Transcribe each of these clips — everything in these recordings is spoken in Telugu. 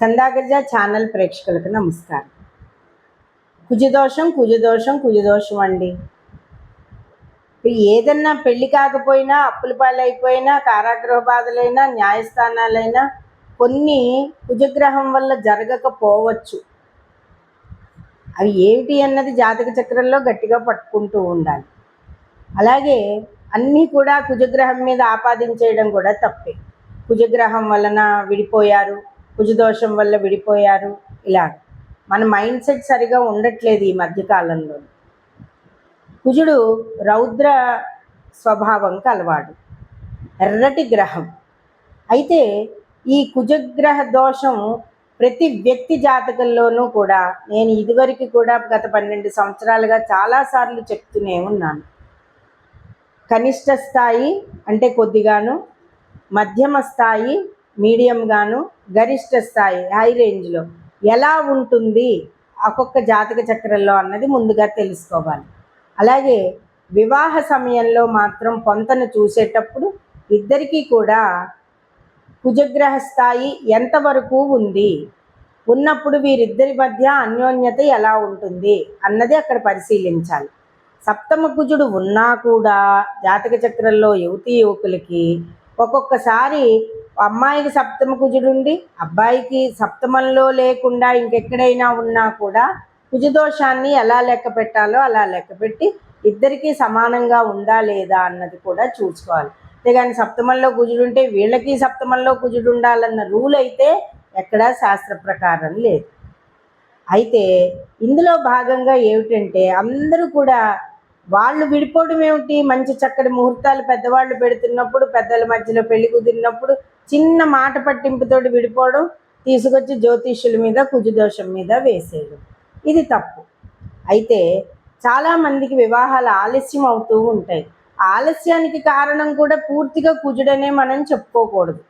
స్కందాగ్రజ ఛానల్ ప్రేక్షకులకు నమస్కారం. కుజదోషం అండి. ఏదన్నా పెళ్లి కాకపోయినా, అప్పుల పాలైపోయినా, కారాగృహ బాధలైనా, న్యాయస్థానాలైనా కొన్ని కుజగ్రహం వల్ల జరగకపోవచ్చు. అవి ఏమిటి అన్నది జాతక చక్రంలో గట్టిగా పట్టుకుంటూ ఉండాలి. అలాగే అన్నీ కూడా కుజగ్రహం మీద ఆపాదించేయడం కూడా తప్పే. కుజగ్రహం వలన విడిపోయారు, కుజదోషం వల్ల విడిపోయారు, ఇలా మన మైండ్ సెట్ సరిగా ఉండట్లేదు ఈ మధ్యకాలంలో. కుజుడు రౌద్ర స్వభావం కలవాడు, ఎర్రటి గ్రహం. అయితే ఈ కుజగ్రహ దోషం ప్రతి వ్యక్తి జాతకంలోనూ కూడా నేను ఇదివరకు కూడా గత 12 సంవత్సరాలుగా చాలాసార్లు చెప్తూనే ఉన్నాను. కనిష్ట స్థాయి అంటే కొద్దిగాను, మధ్యమ స్థాయి మీడియంగాను, గరిష్ట స్థాయి హై రేంజ్లో ఎలా ఉంటుంది ఒక్కొక్క జాతక చక్రంలో అన్నది ముందుగా తెలుసుకోవాలి. అలాగే వివాహ సమయంలో మాత్రం పొంతను చూసేటప్పుడు ఇద్దరికీ కూడా కుజగ్రహ స్థాయి ఎంతవరకు ఉంది, ఉన్నప్పుడు వీరిద్దరి మధ్య అన్యోన్యత ఎలా ఉంటుంది అన్నది అక్కడ పరిశీలించాలి. సప్తమ కుజుడు ఉన్నా కూడా జాతక చక్రంలో యువకులకి ఒక్కొక్కసారి అమ్మాయికి సప్తమ కుజుడుండి అబ్బాయికి సప్తమంలో లేకుండా ఇంకెక్కడైనా ఉన్నా కూడా కుజదోషాన్ని ఎలా లెక్క పెట్టాలో అలా లెక్క పెట్టి ఇద్దరికీ సమానంగా ఉందా లేదా అన్నది కూడా చూసుకోవాలి. అంతేగాని సప్తమంలో కుజుడుంటే వీళ్ళకి సప్తమంలో కుజుడు ఉండాలన్న రూల్ అయితే ఎక్కడా శాస్త్ర ప్రకారం లేదు. అయితే ఇందులో భాగంగా ఏమిటంటే అందరూ కూడా వాళ్ళు విడిపోవడం ఏమిటి, మంచి చక్కటి ముహూర్తాలు పెద్దవాళ్ళు పెడుతున్నప్పుడు, పెద్దల మధ్యలో పెళ్లి కుదిరినప్పుడు చిన్న మాట పట్టింపుతోటి విడిపోవడం, తీసుకొచ్చి జ్యోతిష్యుల మీద కుజదోషం మీద వేసేయడం, ఇది తప్పు. అయితే చాలామందికి వివాహాలు ఆలస్యం అవుతూ ఉంటాయి. ఆలస్యానికి కారణం కూడా పూర్తిగా కుజుడనే మనం చెప్పుకోకూడదు.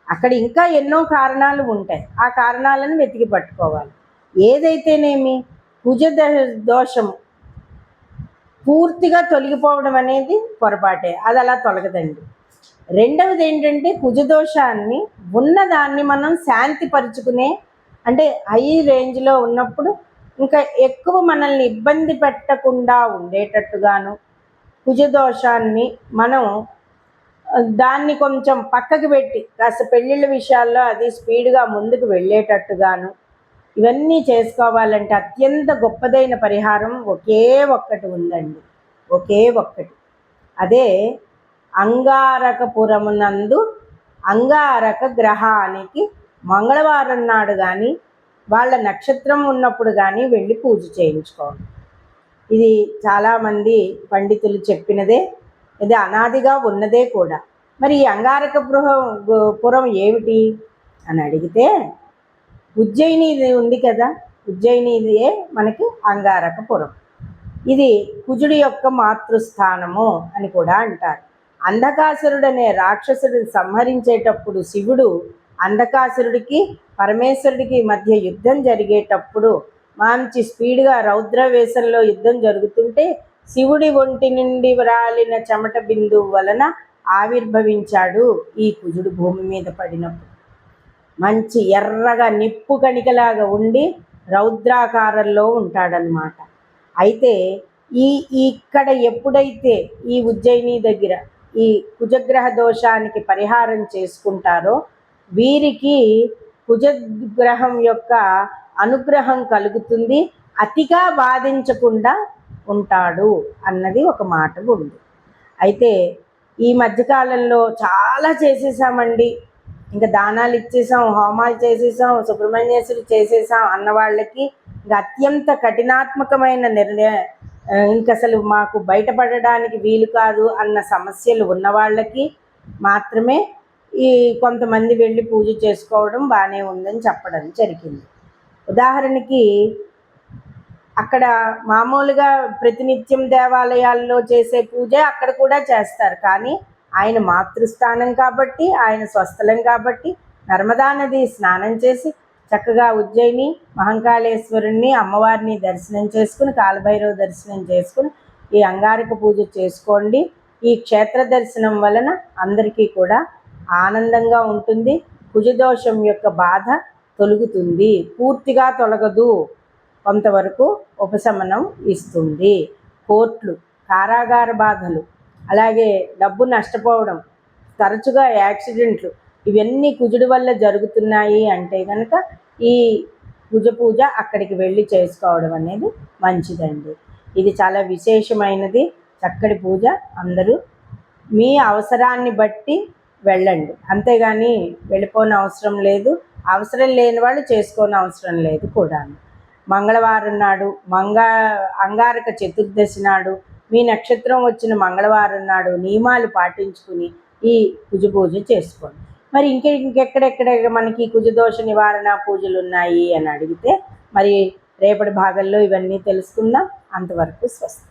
అక్కడ ఇంకా ఎన్నో కారణాలు ఉంటాయి. ఆ కారణాలను వెతికి పట్టుకోవాలి. ఏదైతేనేమి కుజ దోషము పూర్తిగా తొలగిపోవడం అనేది పొరపాటే, అది అలా తొలగదండి. రెండవది ఏంటంటే కుజదోషాన్ని ఉన్నదాన్ని మనం శాంతిపరుచుకునే, అంటే హై రేంజ్లో ఉన్నప్పుడు ఇంకా ఎక్కువ మనల్ని ఇబ్బంది పెట్టకుండా ఉండేటట్టుగాను, కుజదోషాన్ని మనం దాన్ని కొంచెం పక్కకి పెట్టి కాస్త పెళ్ళిళ్ళ విషయాల్లో అది స్పీడ్గా ముందుకు వెళ్ళేటట్టుగాను ఇవన్నీ చేసుకోవాలంటే అత్యంత గొప్పదైన పరిహారం ఒకే ఒక్కటి ఉందండి. ఒకే ఒక్కటి. అదే అంగారకపురమునందు అంగారక గ్రహానికి మంగళవారం నాడు కానీ వాళ్ళ నక్షత్రం ఉన్నప్పుడు కానీ వెళ్ళి పూజ చేయించుకోవాలి. ఇది చాలామంది పండితులు చెప్పినదే, ఇది అనాదిగా ఉన్నదే కూడా. మరి ఈ పురం ఏమిటి అని అడిగితే ఉజ్జయిని ఉంది కదా, ఉజ్జయినిదే మనకి అంగారకపురం. ఇది కుజుడి యొక్క మాతృస్థానము అని కూడా అంటారు. అంధకాసురుడు అనే రాక్షసుడిని సంహరించేటప్పుడు శివుడు అంధకాసురుడికి పరమేశ్వరుడికి మధ్య యుద్ధం జరిగేటప్పుడు మంచి స్పీడ్గా రౌద్రవేశంలో యుద్ధం జరుగుతుంటే శివుడి ఒంటి నుండి రాలిన చెమట బిందువు వలన ఆవిర్భవించాడు ఈ కుజుడు భూమి మీద పడినప్పుడు. మంచి ఎర్రగా నిప్పు కణికలాగా ఉండి రౌద్రాకారంలో ఉంటాడనమాట. అయితే ఇక్కడ ఎప్పుడైతే ఈ ఉజ్జయిని దగ్గర ఈ కుజగ్రహ దోషానికి పరిహారం చేసుకుంటారో వీరికి కుజగ్రహం యొక్క అనుగ్రహం కలుగుతుంది, అతిగా బాధించకుండా ఉంటాడు అన్నది ఒక మాట ఉంది. అయితే ఈ మధ్యకాలంలో చాలా చేసేసామండి, ఇంకా దానాలు ఇచ్చేసాం, హోమాలు చేసేసాం, సుబ్రహ్మణ్యేశ్వరి చేసేసాం అన్న వాళ్ళకి ఇంకా అత్యంత కఠినాత్మకమైన నిర్ణయం, ఇంక అసలు మాకు బయటపడడానికి వీలు కాదు అన్న సమస్యలు ఉన్న వాళ్ళకి మాత్రమే ఈ కొంతమంది వెళ్ళి పూజ చేసుకోవడం బాగానే ఉందని చెప్పడం జరిగింది. ఉదాహరణకి అక్కడ మామూలుగా ప్రతినిత్యం దేవాలయాల్లో చేసే పూజ అక్కడ కూడా చేస్తారు. కానీ ఆయన మాతృస్థానం కాబట్టి, ఆయన స్వస్థలం కాబట్టి నర్మదా నది స్నానం చేసి చక్కగా ఉజ్జయిని మహంకాళేశ్వరుణ్ణి అమ్మవారిని దర్శనం చేసుకుని, కాలభైరవ దర్శనం చేసుకుని ఈ అంగారక పూజ చేసుకోండి. ఈ క్షేత్ర దర్శనం వలన అందరికీ కూడా ఆనందంగా ఉంటుంది. కుజదోషం యొక్క బాధ తొలుగుతుంది, పూర్తిగా తొలగదు, కొంతవరకు ఉపశమనం ఇస్తుంది. కోర్టులు, కారాగార బాధలు, అలాగే డబ్బు నష్టపోవడం, తరచుగా యాక్సిడెంట్లు, ఇవన్నీ కుజుడి వల్ల జరుగుతున్నాయి అంటే కనుక ఈ కుజ పూజ అక్కడికి వెళ్ళి చేసుకోవడం అనేది మంచిదండి. ఇది చాలా విశేషమైనది, చక్కటి పూజ. అందరూ మీ అవసరాన్ని బట్టి వెళ్ళండి, అంతేగాని వెళ్ళిపోని అవసరం లేదు. అవసరం లేని వాళ్ళు చేసుకోని అవసరం లేదు కూడా. మంగళవారం నాడు అంగారక చతుర్దశి నాడు మీ నక్షత్రం వచ్చిన మంగళవారం నాడు నియమాలు పాటించుకుని ఈ కుజ పూజ చేసుకోండి. మరి ఇంకెక్కడెక్కడ మనకి కుజదోష నివారణ పూజలు ఉన్నాయి అని అడిగితే మరి రేపటి భాగంలో ఇవన్నీ తెలుసుకుందాం. అంతవరకు స్వస్తి.